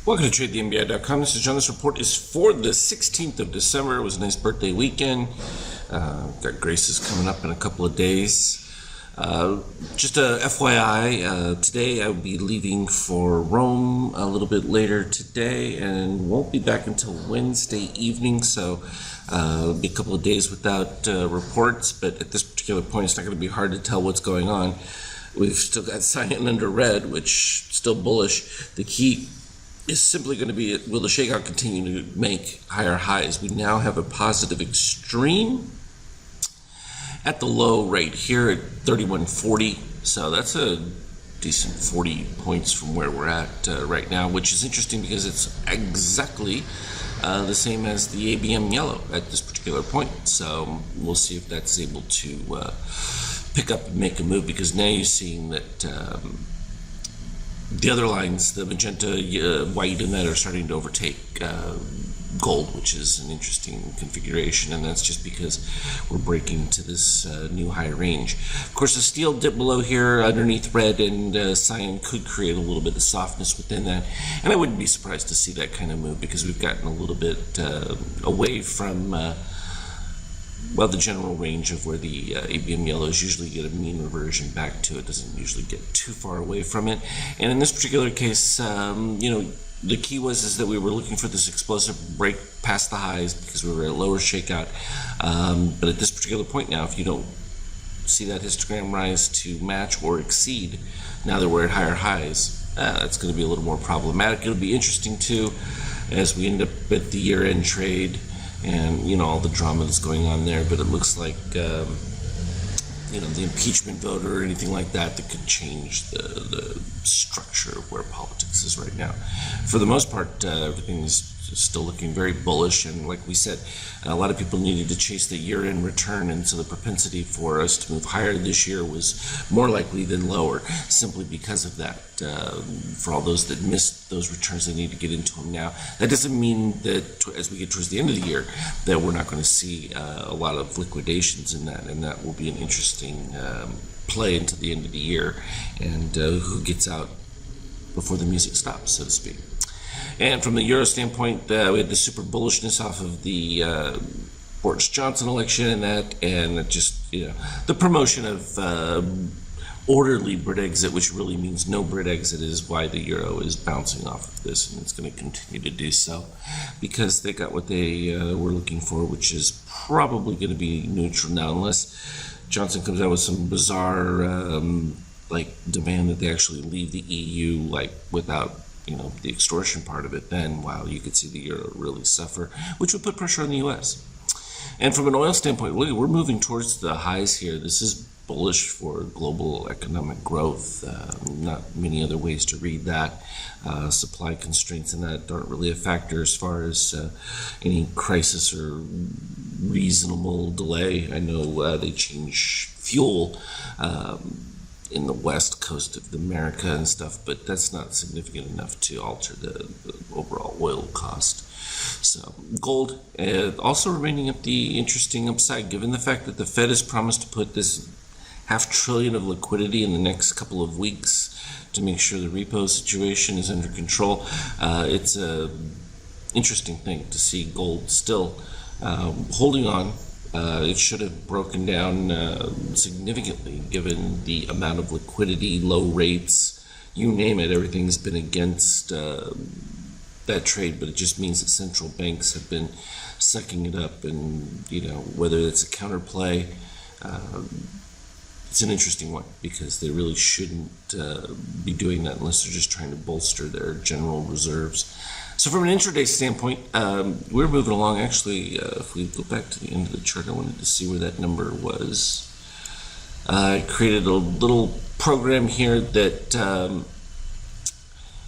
Welcome to TradeTheMBI.com. This is John. This report is for the 16th of December. It was a nice birthday weekend. Got Grace's coming up in a couple of days. Just a FYI, today I will be leaving for Rome a little bit later today and won't be back until Wednesday evening, so it'll be a couple of days without reports, but at this particular point it's not going to be hard to tell what's going on. We've still got cyan under red, which is still bullish. The key is simply going to be, will the shakeout continue to make higher highs? We now have a positive extreme at the low right here at 3140, so that's a decent 40 points from where we're at right now, which is interesting because it's exactly the same as the ABM yellow at this particular point. So we'll see if that's able to pick up and make a move, because now you're seeing that the other lines, the magenta, white, and that are starting to overtake gold, which is an interesting configuration, and that's just because we're breaking to this new high range. Of course, the steel dip below here underneath red and cyan could create a little bit of softness within that, and I wouldn't be surprised to see that kind of move, because we've gotten a little bit away from the general range of where the ABM yellows usually get a mean reversion back to. It doesn't usually get too far away from it. And in this particular case, the key is that we were looking for this explosive break past the highs because we were at lower shakeout. But at this particular point now, if you don't see that histogram rise to match or exceed, now that we're at higher highs, that's going to be a little more problematic. It'll be interesting too, as we end up at the year-end trade, and all the drama that's going on there, but it looks like the impeachment vote or anything like that could change the structure of where politics is right now. For the most part, everything is still looking very bullish, and like we said, a lot of people needed to chase the year-end return, and so the propensity for us to move higher this year was more likely than lower, simply because of that. For all those that missed those returns, they need to get into them now. That doesn't mean that as we get towards the end of the year that we're not going to see a lot of liquidations in that, and that will be an interesting play into the end of the year, and who gets out before the music stops, so to speak. And from the euro standpoint, we had the super bullishness off of the Boris Johnson election and just the promotion of orderly Brit exit, which really means no Brit exit, is why the euro is bouncing off of this, and it's going to continue to do so because they got what they were looking for, which is probably going to be neutral now, unless Johnson comes out with some bizarre demand that they actually leave the EU without the extortion part of it. Then wow, you could see the euro really suffer, which would put pressure on the US. And from an oil standpoint, we're moving towards the highs here. This is bullish for global economic growth. Not many other ways to read that. Supply constraints and that aren't really a factor as far as any crisis or reasonable delay. I know they change fuel in the west coast of America and stuff, but that's not significant enough to alter the overall oil cost. So gold also remaining at the interesting upside, given the fact that the Fed has promised to put this $500 billion of liquidity in the next couple of weeks to make sure the repo situation is under control. It's a interesting thing to see gold still holding on. It should have broken down significantly given the amount of liquidity, low rates, you name it. Everything's been against that trade, but it just means that central banks have been sucking it up, and whether it's a counterplay, it's an interesting one, because they really shouldn't be doing that unless they're just trying to bolster their general reserves. So from an intraday standpoint, we're moving along. Actually, if we go back to the end of the chart, I wanted to see where that number was. I created a little program here that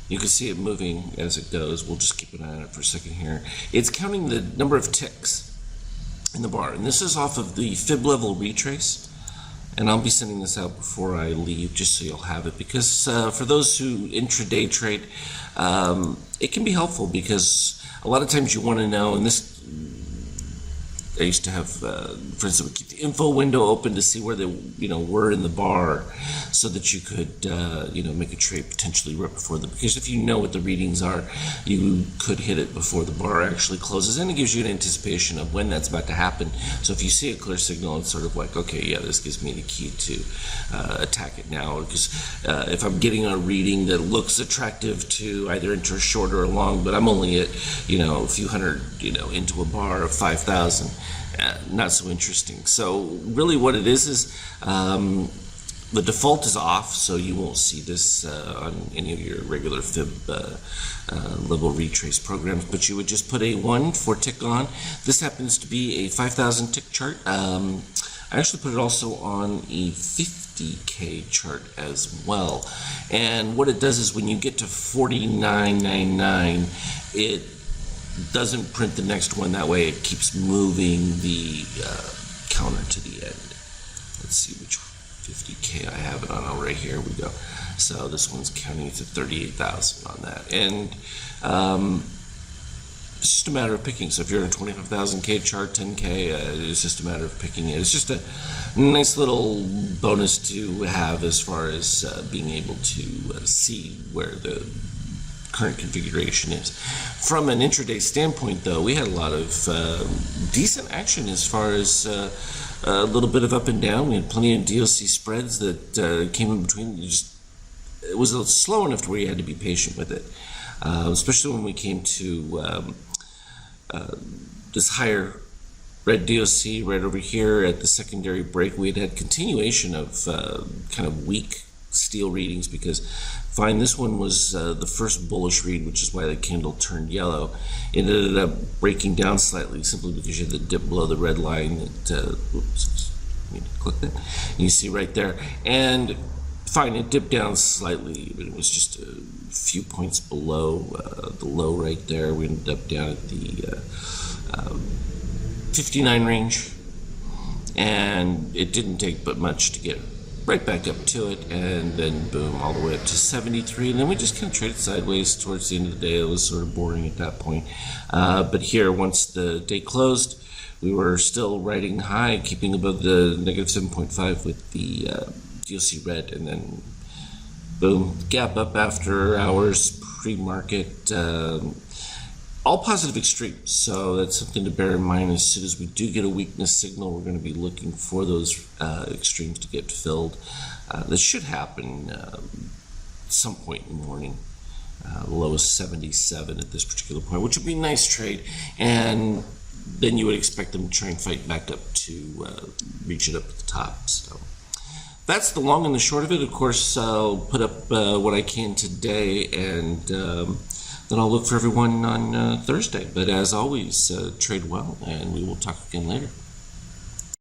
you can see it moving as it goes. We'll just keep an eye on it for a second here. It's counting the number of ticks in the bar, and this is off of the fib level retrace. And I'll be sending this out before I leave, just so you'll have it, because for those who intraday trade, it can be helpful, because a lot of times you want to know, and this I used to have, for instance, we keep the info window open to see where they, were in the bar, so that you could, make a trade potentially right before because if you know what the readings are, you could hit it before the bar actually closes, and it gives you an anticipation of when that's about to happen. So if you see a clear signal, it's sort of like, okay, yeah, this gives me the key to attack it now. Because if I'm getting a reading that looks attractive to either enter short or long, but I'm only at, a few hundred, into a bar of 5,000. Not so interesting. So really what it is the default is off, so you won't see this on any of your regular fib level retrace programs, but you would just put a 1 for tick on. This happens to be a 5,000 tick chart. I actually put it also on a 50K chart as well. And what it does is when you get to 49.99, it doesn't print the next one. That way it keeps moving the counter to the end. Let's see which 50K I have it on. Oh, right here we go. So this one's counting to 38,000 on that. And it's just a matter of picking. So if you're in a 25,000K chart, 10K, it's just a matter of picking it. It's just a nice little bonus to have as far as being able to see where the current configuration is. From an intraday standpoint, though, we had a lot of decent action as far as a little bit of up and down. We had plenty of DOC spreads that came in between. It was slow enough to where you had to be patient with it, especially when we came to this higher red DOC right over here at the secondary break. We had continuation of kind of weak steel readings, because fine, this one was the first bullish read, which is why the candle turned yellow. It ended up breaking down slightly simply because you had the dip below the red line that, oops, need to click that. You see right there. And fine, it dipped down slightly, but it was just a few points below the low right there. We ended up down at the 59 range, and it didn't take but much to get right back up to it, and then boom, all the way up to 73, and then we just kind of traded sideways towards the end of the day. It was sort of boring at that point, but here, once the day closed, we were still riding high, keeping above the negative 7.5 with the DOC red, and then boom, gap up after hours, pre-market, all positive extremes. So that's something to bear in mind. As soon as we do get a weakness signal, we're going to be looking for those extremes to get filled. This should happen some point in the morning. The low is 77 at this particular point, which would be a nice trade. And then you would expect them to try and fight back up to reach it up at the top. So that's the long and the short of it. Of course, I'll put up what I can today, and then I'll look for everyone on Thursday. But as always, trade well, and we will talk again later.